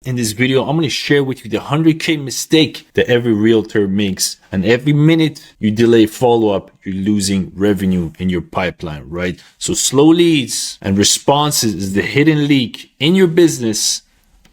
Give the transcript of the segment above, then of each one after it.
In this video, I'm going to share with you the 100K mistake that every realtor makes. And every minute you delay follow-up, you're losing revenue in your pipeline, right? So slow leads and responses is the hidden leak in your business,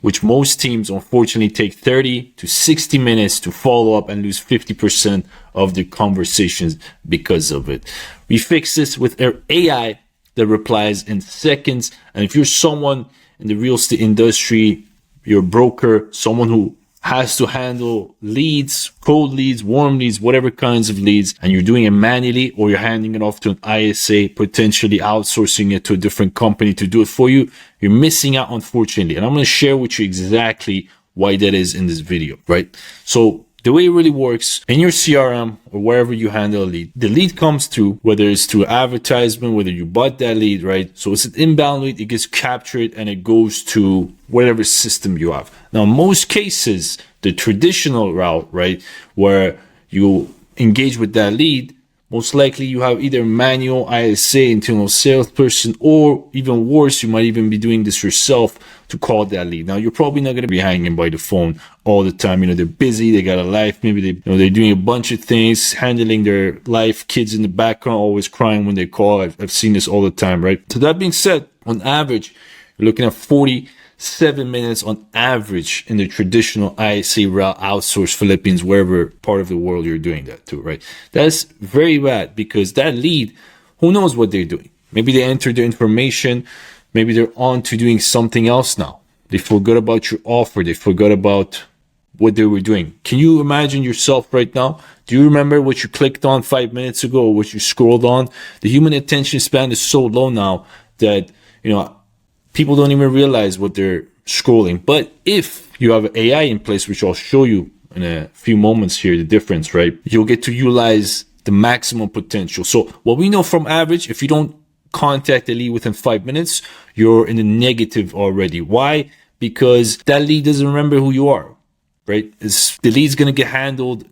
which most teams unfortunately take 30 to 60 minutes to follow up and lose 50% of their conversations because of it. We fix this with our AI that replies in seconds. And if you're someone in the real estate industry, you're a broker, someone who has to handle leads, cold leads, warm leads, whatever kinds of leads, and you're doing it manually or you're handing it off to an ISA, potentially outsourcing it to a different company to do it for you, you're missing out, unfortunately. And I'm going to share with you exactly why that is in this video, right? So the way it really works in your CRM or wherever you handle a lead, the lead comes through, whether it's through advertisement, whether you bought that lead, right? So it's an inbound lead, it gets captured and it goes to whatever system you have. Now, in most cases, the traditional route, right, where you engage with that lead, most likely you have either manual ISA, internal salesperson, or even worse, you might even be doing this yourself to call that lead. Now, you're probably not going to be hanging by the phone all the time. You know, they're busy, they got a life, maybe they're doing a bunch of things, handling their life, kids in the background, always crying when they call. I've seen this all the time, right? So that being said, on average, you're looking at 47 minutes on average in the traditional ISA route, outsource Philippines, wherever part of the world you're doing that to, right? That's very bad because that lead, who knows what they're doing? Maybe they entered their information. Maybe they're on to doing something else now. They forgot about your offer. They forgot about what they were doing. Can you imagine yourself right now? Do you remember what you clicked on 5 minutes ago or what you scrolled on? The human attention span is so low now that, you know, people don't even realize what they're scrolling. But if you have AI in place, which I'll show you in a few moments here, the difference, right? You'll get to utilize the maximum potential. So what we know from average, if you don't contact the lead within 5 minutes, you're in the negative already. Why? Because that lead doesn't remember who you are, right? The lead's going to get handled,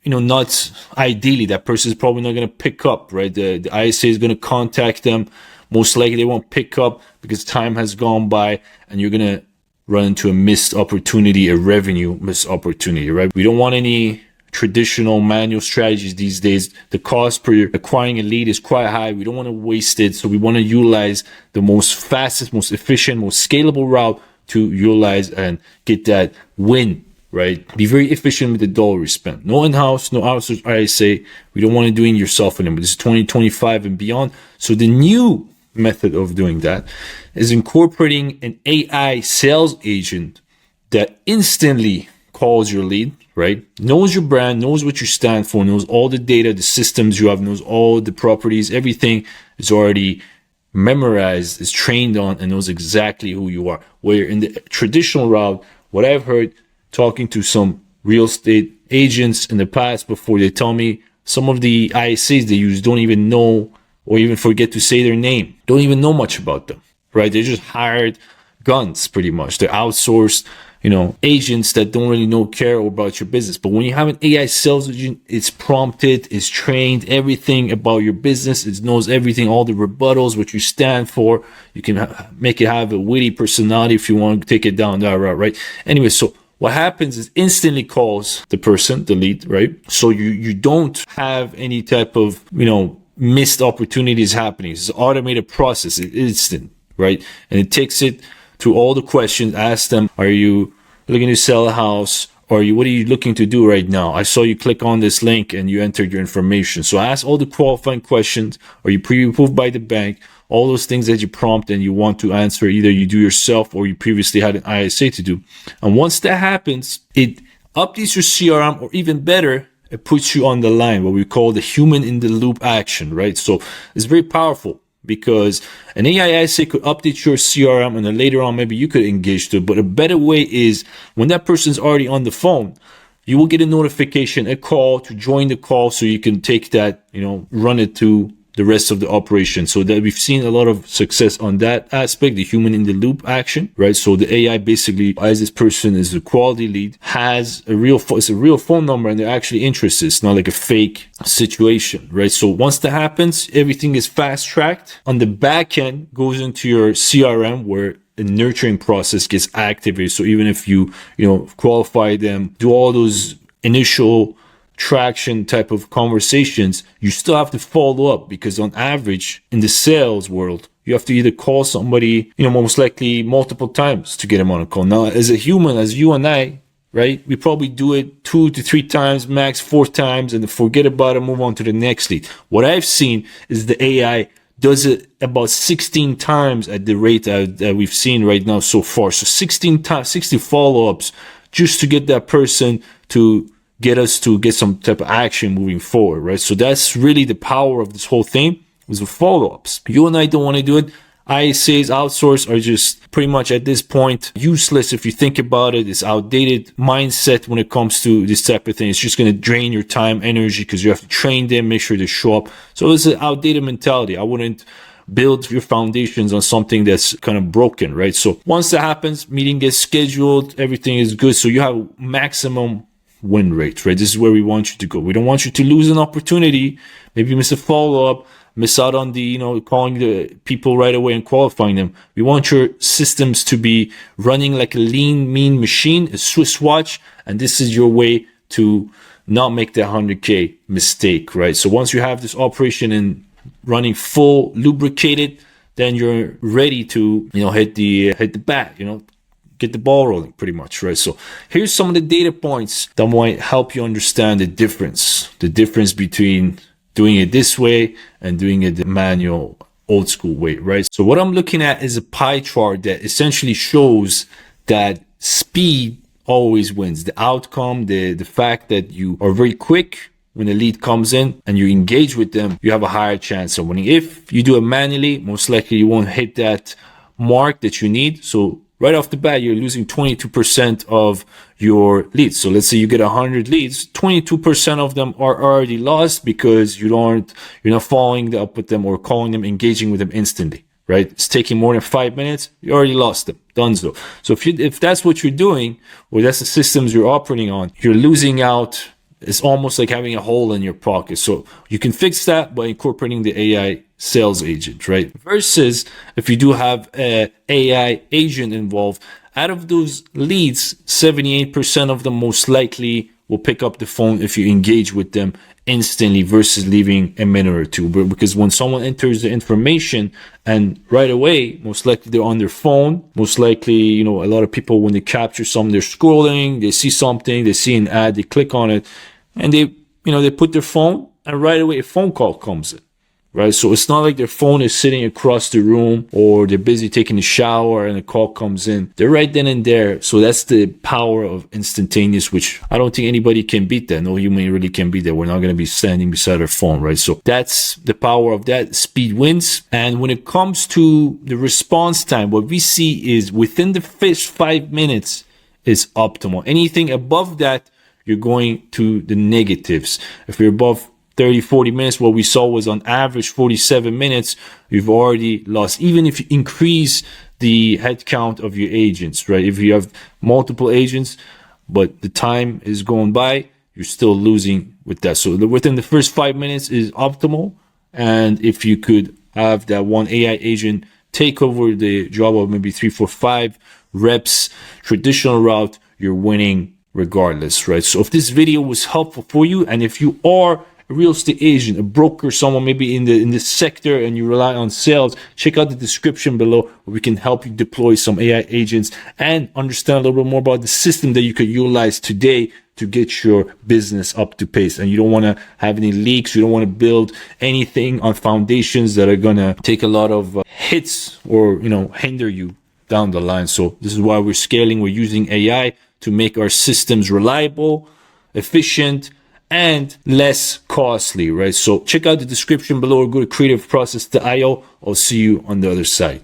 you know, not ideally. That person is probably not going to pick up, right? The ISA is going to contact them. Most likely they won't pick up because time has gone by and you're going to run into a missed opportunity, a revenue missed opportunity, right? We don't want any traditional manual strategies these days. The cost per acquiring a lead is quite high. We don't want to waste it. So we want to utilize the most fastest, most efficient, most scalable route to utilize and get that win, right? Be very efficient with the dollar we spend. No in-house, no outsource ISA. We don't want to do it yourself anymore. This is 2025 and beyond. So the new method of doing that is incorporating an AI sales agent that instantly calls your lead, right? Knows your brand, knows what you stand for, knows all the data, the systems you have, knows all the properties, everything is already memorized, is trained on, and knows exactly who you are. Where in the traditional route, what I've heard talking to some real estate agents in the past before, they tell me some of the ISAs they use don't even know or even forget to say their name, don't even know much about them, right? They're just hired guns pretty much. They're outsourced, you know, agents that don't really care about your business. But when you have an AI sales agent, it's prompted, it's trained, everything about your business. It knows everything, all the rebuttals, what you stand for. You can make it have a witty personality if you want to take it down that route, right? Anyway, so what happens is instantly calls the person, the lead, right? So you don't have any type of, you know, missed opportunities happening. It's an automated process. It's instant, right? And it takes it through all the questions. Ask them, are you looking to sell a house? Or what are you looking to do right now? I saw you click on this link and you entered your information. So ask all the qualifying questions. Are you pre-approved by the bank? All those things that you prompt and you want to answer, either you do yourself or you previously had an ISA to do. And once that happens, it updates your CRM, or even better, it puts you on the line, what we call the human in the loop action, right? So it's very powerful because an AI ISA could update your CRM and then later on, maybe you could engage to it. But a better way is when that person's already on the phone, you will get a notification, a call to join the call so you can take that, you know, run it to the rest of the operation. So that we've seen a lot of success on that aspect, the human in the loop action, right? So the AI basically, as this person is a quality lead, has it's a real phone number and they're actually interested. It's not like a fake situation, right? So once that happens, everything is fast tracked. On the back end goes into your CRM where nurturing process gets activated. So even if you qualify them, do all those initial traction type of conversations, you still have to follow up, because on average in the sales world, you have to either call somebody, most likely multiple times to get them on a call. Now, as a human, as you and I, right, we probably do it 2 to 3 times, max 4 times, and forget about it, move on to the next lead. What I've seen is the AI does it about 16 times at the rate that we've seen right now so far. So 16 times, 60 follow-ups just to get that person to get us to get some type of action moving forward, right? So that's really the power of this whole thing, is the follow-ups. You and I don't want to do it. ISAs, outsource, are just pretty much at this point useless if you think about it. It's outdated mindset when it comes to this type of thing. It's just going to drain your time, energy, because you have to train them, make sure they show up. So it's an outdated mentality. I wouldn't build your foundations on something that's kind of broken, right? So once that happens, meeting gets scheduled, everything is good. So you have maximum win rate, right? This is where we want you to go. We don't want you to lose an opportunity, maybe miss a follow-up, miss out on the, calling the people right away and qualifying them. We want your systems to be running like a lean, mean machine, a Swiss watch. And this is your way to not make that 100K mistake, right? So once you have this operation and running full, lubricated, then you're ready to, hit the bat, get the ball rolling pretty much, right? So here's some of the data points that might help you understand the difference between doing it this way and doing it the manual, old school way, right? So what I'm looking at is a pie chart that essentially shows that speed always wins. The outcome, the fact that you are very quick when the lead comes in and you engage with them, you have a higher chance of winning. If you do it manually, most likely you won't hit that mark that you need. So right off the bat, you're losing 22% of your leads. So let's say you get 100 leads, 22% of them are already lost because you're not following up with them or calling them, engaging with them instantly, right? It's taking more than 5 minutes. You already lost them. Donezo. So if that's what you're doing, or that's the systems you're operating on, you're losing out. It's almost like having a hole in your pocket. So you can fix that by incorporating the AI sales agent, right? Versus if you do have an AI agent involved, out of those leads, 78% of them most likely will pick up the phone if you engage with them instantly versus leaving a minute or two. Because when someone enters the information and right away, most likely they're on their phone, most likely, a lot of people, when they capture something, they're scrolling, they see something, they see an ad, they click on it, and they put their phone, and right away a phone call comes in, right? So it's not like their phone is sitting across the room or they're busy taking a shower and a call comes in. They're right then and there. So that's the power of instantaneous, which I don't think anybody can beat that. No human really can beat that. We're not going to be standing beside our phone, right? So that's the power of that. Speed wins. And when it comes to the response time, what we see is within the first 5 minutes is optimal. Anything above that, you're going to the negatives. If you're above 30, 40 minutes, what we saw was on average 47 minutes, you've already lost. Even if you increase the head count of your agents, right? If you have multiple agents, but the time is going by, you're still losing with that. So within the first 5 minutes is optimal. And if you could have that one AI agent take over the job of maybe 3, 4, 5 reps, traditional route, you're winning regardless, right? So if this video was helpful for you, and if you are a real estate agent, a broker, someone maybe in the sector, and you rely on sales, check out the description below where we can help you deploy some AI agents and understand a little bit more about the system that you could utilize today to get your business up to pace. And you don't want to have any leaks. You don't want to build anything on foundations that are going to take a lot of hits or, hinder you down the line. So this is why we're scaling. We're using AI to make our systems reliable, efficient, and less costly, right? So check out the description below or go to creativeprocess.io. I'll see you on the other side.